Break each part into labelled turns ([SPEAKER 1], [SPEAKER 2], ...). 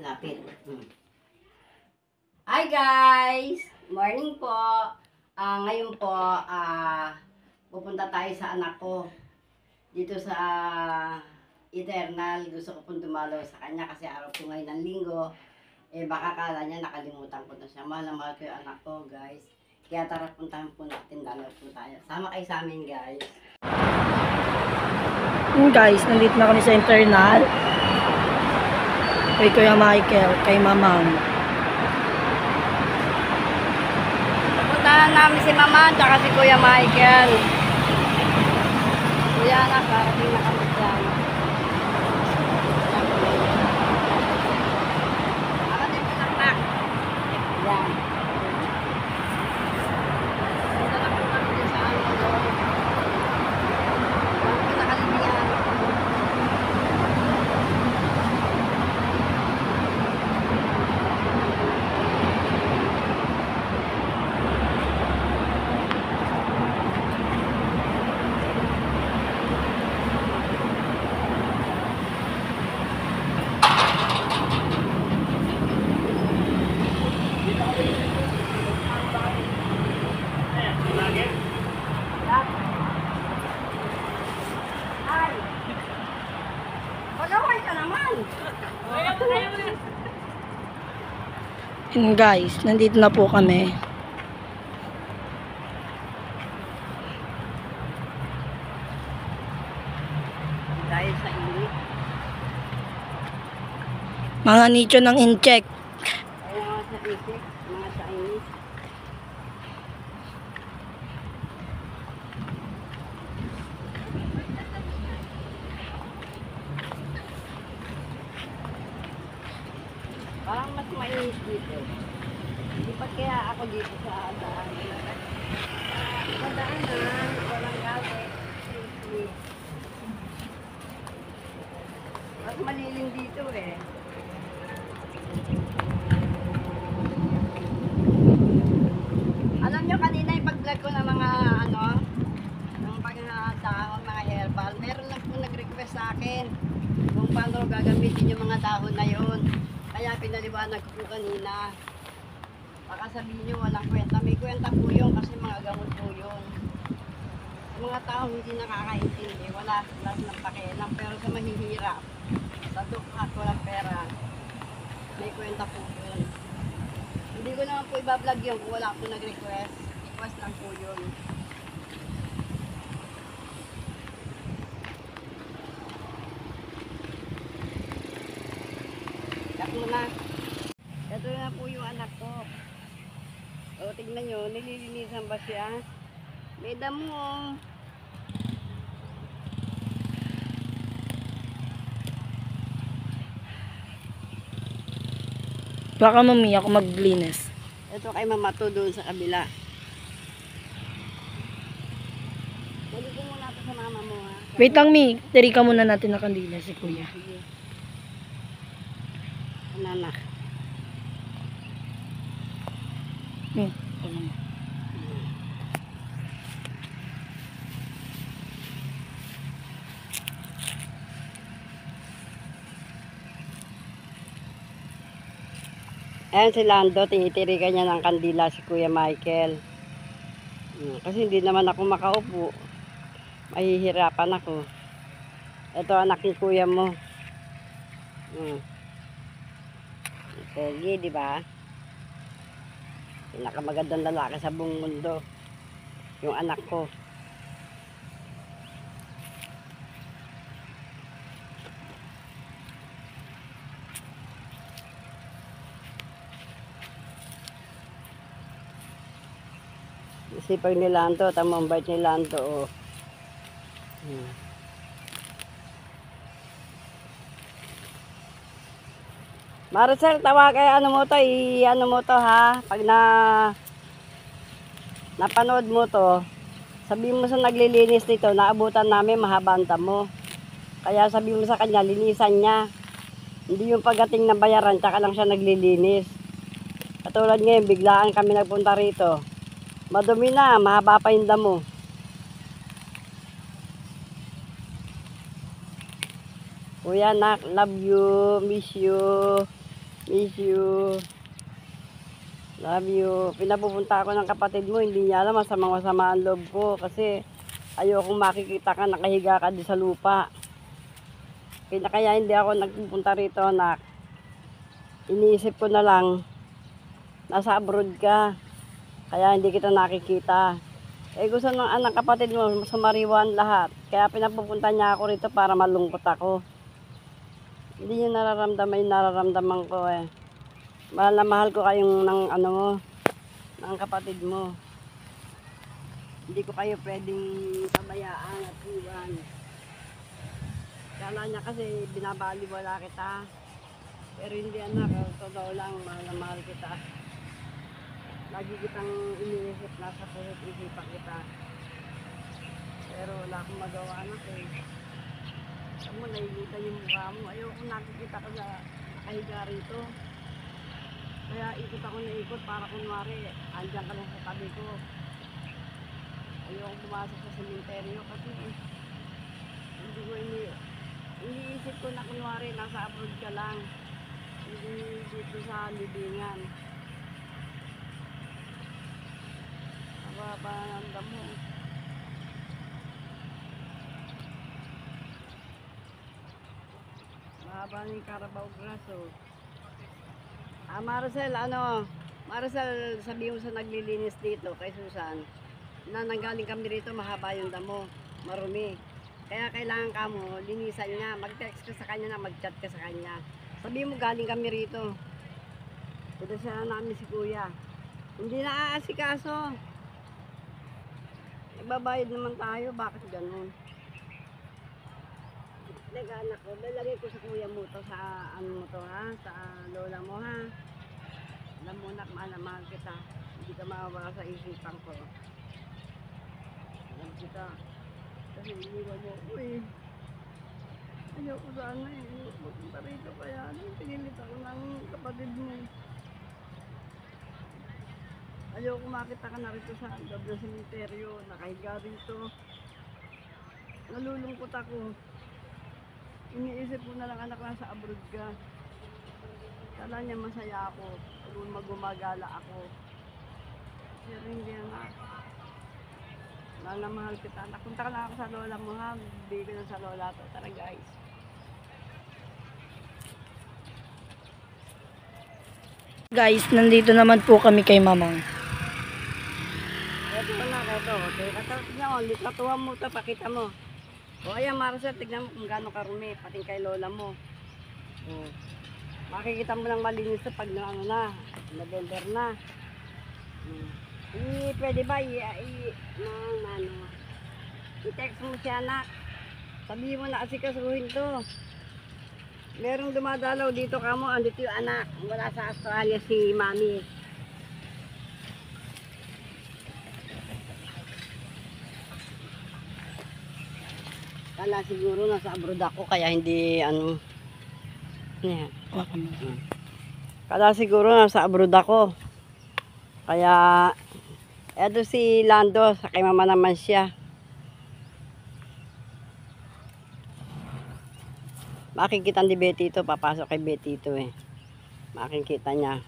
[SPEAKER 1] Lapit. Hi guys! Morning po. Ngayon po, pupunta tayo sa anak ko. Dito sa Eternal. Gusto ko pong dumalaw sa kanya kasi araw po ngayon ng linggo. Baka kala niya nakalimutan ko na siya. Mahal na mahal ko yung anak ko, guys. Kaya tara, puntahan po natin. Dalaw po tayo. Sama kayo sa amin, guys.
[SPEAKER 2] Guys, nandito na kami sa Eternal. Kay Kuya Michael, kay Mamang.
[SPEAKER 1] Puntahan namin si Mama at si Kuya Michael. Kuya na, parating na kami dyan. Parating po naknak. Yan. Punta na po kami dyan sa ano doon. Ang pinakalibihan. Ay! Pagaway ka naman!
[SPEAKER 2] And guys, nandito na po kami.
[SPEAKER 1] Dahil sa init.
[SPEAKER 2] Mga nicho ng incheck.
[SPEAKER 1] Ay, mga sa isip, mga sa init. Parang mas mainit dito. Lipat kaya ako dito sa daanan. Sa daanan, walang galit. Safely. Mas malilim dito eh. Alam nyo kanina yung pag-vlog ko ng mga ng pag-dahon, mga herbal, meron lang po nag-request sa akin kung paano gagamitin yung mga dahon na yun. Kaya pinaliwanag ko po kanina. Baka sabihin nyo walang kwenta. May kwenta po yun kasi mga gamot po yun. Sa mga tao hindi nakakaintindi, wala silang pakialam. Pero sa mahihirap, sa dukhat, walang pera, may kwenta po yun. Hindi ko naman po ibablog yun kung wala po nag-request. Request lang po yun. Kat muna. Ito na po yung anak ko. O, tignan nyo, nililinisan ba siya? May damo.
[SPEAKER 2] Baka mami ako maglinis.
[SPEAKER 1] Ito kay Mama to doon sa kabila. Dali ko muna ito sa mama mo, ha?
[SPEAKER 2] Wait lang, Mi. Tiri ka muna natin na kandila si Kuya.
[SPEAKER 1] Sige. Anak.
[SPEAKER 2] Mi.
[SPEAKER 1] Ayan si Lando, tinitirikan niya ng kandila si Kuya Michael. Kasi hindi naman ako makaupo. Mahihirapan ako. Ito anak ni Kuya mo. Pogi, di ba? Pinakamagandang lalaki sa buong mundo. Yung anak ko. Sipag ni Lando, tamang bait ni Lando, oh. Maricel, tawa kay ano mo to, ano mo to ha, pag napanood mo to, sabihin mo sa naglilinis nito, naabutan namin mahaba ang damo. Kaya sabihin mo sa kanya, linisan niya. Hindi yung pagdating ng bayaran, tsaka lang siya naglilinis. Katulad ngayon, biglaan kami nagpunta rito. Madumi na, mahaba pa yung damo. Kuya, nak, love you, miss you. Miss you. Love you. Pinapupunta ako ng kapatid mo, hindi niya alam, masama ang loob ko kasi ayokong makikita ka, nakahiga ka di sa lupa. Kaya hindi ako nagpupunta rito, anak. Iniisip ko na lang, nasa abroad ka, kaya hindi kita nakikita. Eh gusto ng anak kapatid mo, sumariwan lahat. Kaya pinapupunta niya ako rito para malungkot ako. Hindi niya nararamdaman yung nararamdaman ko eh. Mahal na mahal ko kayong ng ano mo, ng kapatid mo. Hindi ko kayo pwedeng pabayaan at iwan. Kala niya kasi binabaliwala kita. Pero hindi anak, totoo lang, mahal na mahal kita. Lagi kitang iniisip, nasa puso't isipan kita. Pero wala akong magawa anak eh. Alam mo, nailutan yung mukha mo. Ayoko nakikita ko na nakahiga rito. Kaya ikot ako na ikot para kunwari, andyan ka lang sa tabi ko. Ayoko pumasok sa sementeryo kasi hindi ko iniisip ko na kunwari nasa abroad ka lang. Hindi dito sa libingan. Napapanandam mo. Mahaba ng Carabao grass oh. Maricel, Maricel, sabihin mo sa naglilinis dito kay Susan, na nanggaling kami rito, mahaba yung damo, marumi. Kaya kailangan ka mo, linisan niya, mag-text ka sa kanya na mag-chat ka sa kanya. Sabihin mo galing kami rito. Ito siya namin si Kuya. Hindi na aasikaso. Nagbabayad naman tayo, bakit ganun? Nag-anak ko, lalagay ko sa kuya mo to, sa ano mo to ha, sa lola mo ha. Alam mo na, mahal kita. Hindi ka mawawala sa isipan ko. Alam kita. Kasi iniwan mo ako eh. Ayoko sana eh. Magpunta rito kaya pinilit ako ng kapatid mo. Ayoko makita ka na rito sa loob ng sementeryo. Nakahiga rito. Nalulungkot ako. Iniisip mo na lang anak na sa abroad ka. Kala niya masaya ako. Kung magumagala ako. Pero hindi anak. Mahal na mahal kita. Napunta ka na ako sa lola mo ha. Bigay ko na sa lola to. Tara guys.
[SPEAKER 2] Guys, nandito naman po kami kay Mamang.
[SPEAKER 1] Ito na, ito. Okay, tignan mo, katuwa mo ito, pakita mo. O ayan Marcel, tignan mo kung gaano karumi, pati kay lola mo. O, makikita mo lang malinis ito pag ano na, November na. Pwede ba i-text mo siya anak. Sabihin mo na asikasuhin to. Merong dumadalaw dito kamo, andito yung anak. Wala sa Australia si Mami. Kala siguro nasa abroad ako kaya hindi ano. Yan. Kala siguro nasa abroad ako. Kaya eto si Lando, sa kay mama naman siya. Makikita ni Betty ito, papasok kay Betty ito eh. Makikita niya.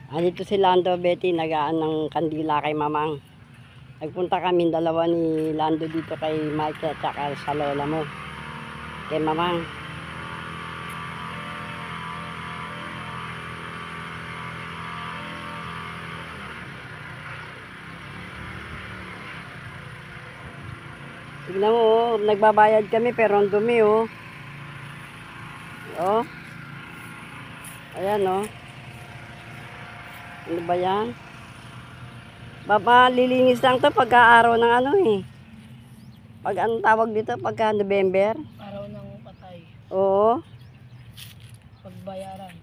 [SPEAKER 1] Andito si Lando, Betty, nagaan ng kandila kay Mamang. Nagpunta kami dalawa ni Lando dito kay Mike at saka sa lola mo. Kay Mamang. Tignan mo, oh, nagbabayad kami pero ang dumi, oh. Oh. Ayan, oh. Ano ba yan? Lilinis lang to pagka-araw ng ano eh. Pag anong tawag dito? Pagka November?
[SPEAKER 2] Araw ng patay.
[SPEAKER 1] Oo.
[SPEAKER 2] Pagbayaran.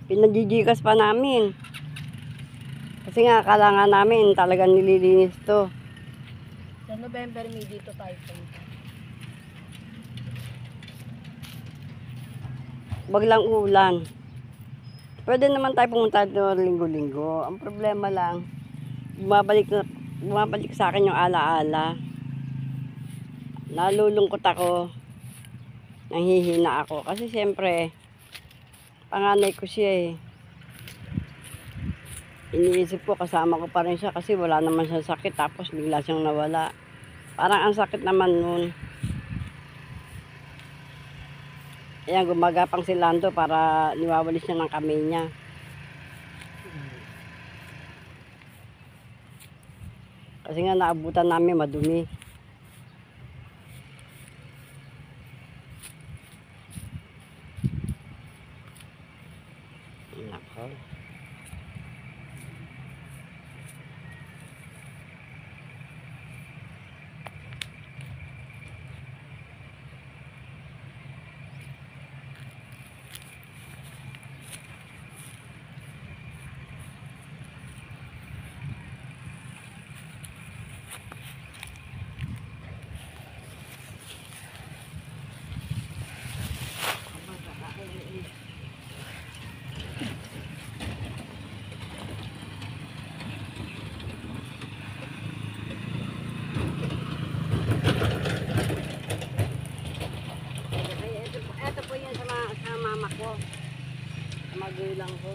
[SPEAKER 1] Pinajijikas pa namin. Kasi nga, kailangan namin talagang nililinis to.
[SPEAKER 2] Sa November, may dito tayo punta.
[SPEAKER 1] Wag lang ulan. Pwede naman tayo pumunta doon linggo-linggo. Ang problema lang, bumabalik sa akin yung alaala. Nalulungkot ako. Nanghihina ako. Kasi siyempre, panganay ko siya eh. Iniisip ko kasama ko pa rin siya kasi wala naman siyang sakit. Tapos bigla siyang nawala. Parang ang sakit naman nun. Ayan, gumagapang si Lando para niwawalis niya ng kamay niya. Kasi nga naabutan namin madumi. Nako. Ito po yun sa mama ko. Sa magulang ko.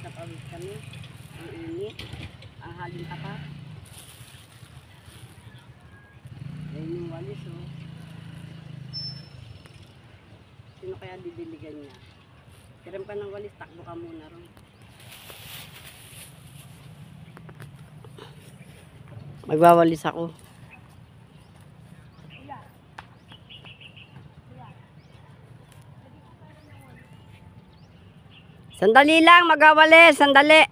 [SPEAKER 1] Napawis kami. Ang init. Ang halin tapa. Ayun yung walis oh. Sino kaya didiligan niya? Kiram ka ng walis, takbo ka muna ron. Magwawalis ako. Sandali lang, magwawalis, sandali.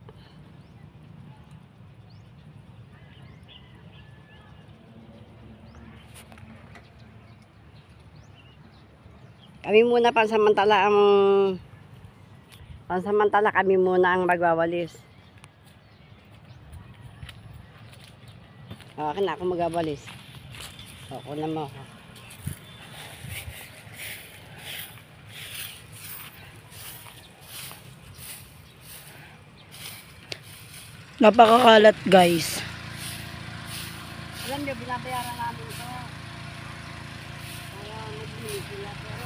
[SPEAKER 1] Kami muna pansamantala kami muna ang magwawalis. Akin na ako magwawalis. Ako na mo ako.
[SPEAKER 2] Napakakalat guys.
[SPEAKER 1] Alam niyo, binabayaran namin ito. Para maglinis sila pero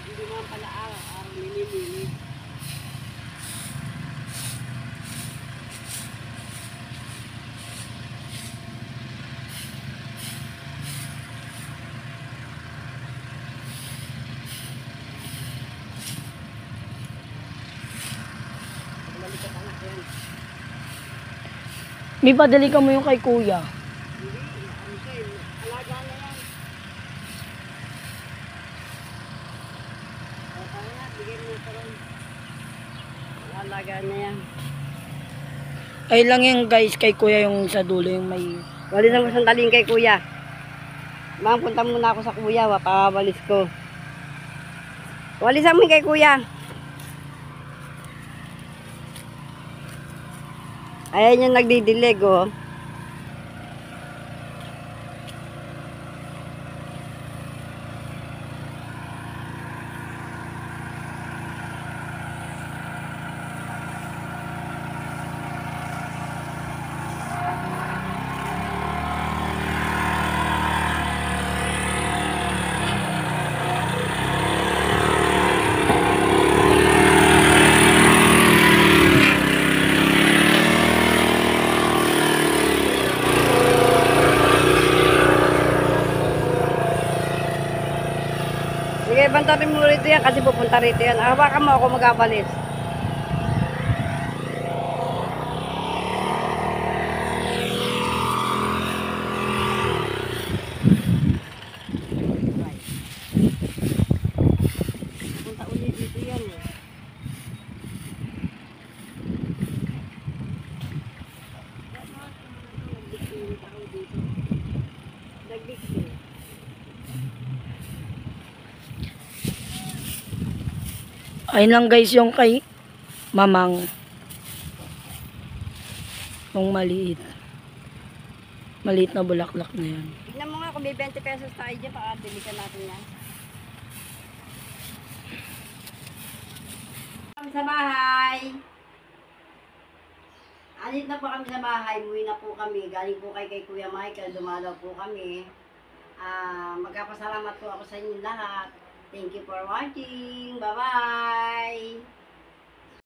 [SPEAKER 1] hindi naman pala araw nililinis. Balik ka anak yan.
[SPEAKER 2] May padali ka mo yung kay kuya.
[SPEAKER 1] Hindi, ano siya eh, alaga na yan. O, kaya nga, bigyan mo ito rin. Alaga na yan.
[SPEAKER 2] Ay lang yan guys, kay kuya yung sa dulo yung may...
[SPEAKER 1] Walis mo sandaling kay kuya. Ma'am, punta muna ako sa kuya, papawalis ko. Walisan mo kay kuya. Ayan yung nagdidilig oh. Sige, bantarin mo rito yan kasi pupunta rito yan. Hawakan mo ako magabalis. Punta ulit dito yan eh. Nagdikti.
[SPEAKER 2] Ayun lang guys yung kay mamang. Yung maliit. Maliit na bulaklak na yan.
[SPEAKER 1] Tignan mo nga kung may 20 pesos tayo dyan, pakadilikan natin yan. Sa bahay. Alit na po kami sa bahay, umuwi na po kami. Galing po kay Kuya Michael, dumalaw po kami. Magkapasalamat po ako sa inyo lahat. Thank you for watching. Bye-bye!